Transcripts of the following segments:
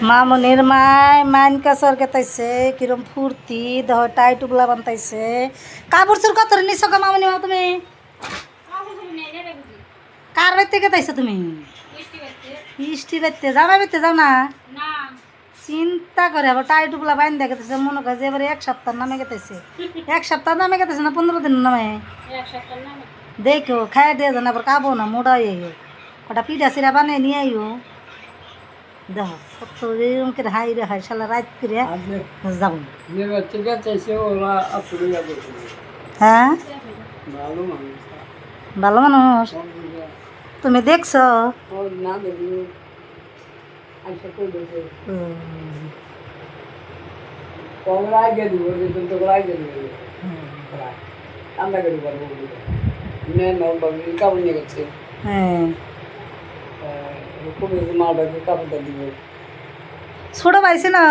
মামনির মাইন কাছর কেতাইছে কিরম ফুর্তি দেহ টাই টুকলা বান্তাইছে কাপড় চোর কত নিছ গো মামনি মা তুমি কার বাইতে কেতাইছো তুমি ইষ্টি বাইতে যাবা বাইতে যাও না চিন্তা করে আবার টাই টুকলা বাইন দেখে মনে করে যে এবারে এক সপ্তাহ নামে গেতেছে এক সপ্তাহ নামে গেতেছে না 15 দিন নামে দেখো খাই দিয়ে যান আবার কাবো না মোড়াই কটা পিঠা সিরা বানিয়ে নিয়ে আইও দেখো কত এরকম হাই রে হয় শালা রাত করে যাবো হ্যাঁ ভালো মানুষ তুমি দেখছো ছোট পাইছে না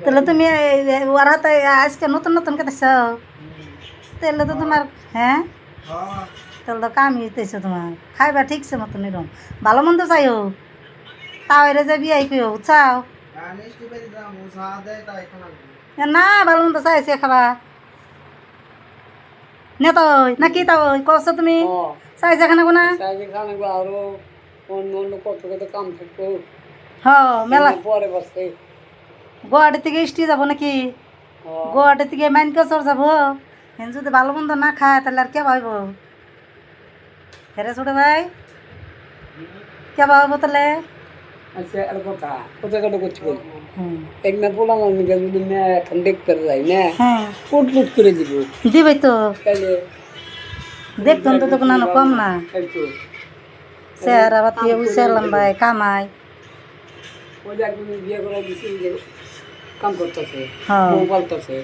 তাহলে তুমি ওর হাতে আজকে নতুন নতুন কেটেছ তাহলে তো তোমার হ্যাঁ তাহলে তো কামই দিতেছো তোমার খাইবা ঠিকছে মতন এরকম ভালো মন্দ চাইও তাও এর যে বিয়াই কইও চাও না ভালো মন্দ চাইছে খাবা নে তো নাকি তাও কছ তুমি চাই যেখানে কোনা মেলা গুয়াহাটি থেকে স্টি যাবো নাকি গুয়াহাটি থেকে মাইনকাছর যাবো যদি ভালো মন্দ না খায় তাহলে আর কে ভাইব হেরে ছোট ভাই কে ভাইব তাহলে দিবই তো দেখতাম তো তখন কম না চেহারা পাতি উইসে লম্বাই কামাই কাম করতেছে বউ পালতেছে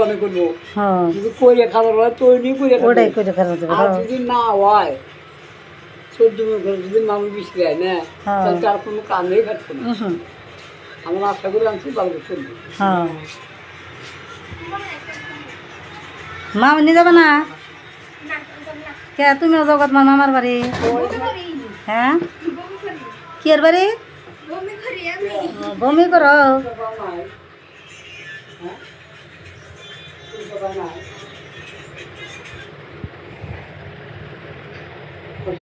অনেক করবো যদি কইরে খাবার হয় তৈরি করে আর যদি না হয় সহ্য যদি মানুষ বেশি দেয় না তাহলে তার কোনো কামেই খাটছে না আমরা আশা করে আনছি ভালো চলবে মামা নিয়ে যাবে না কে তুমিও জগৎ মা মামার বাড়ি হ্যাঁ কি এর বাড়ি বমি করো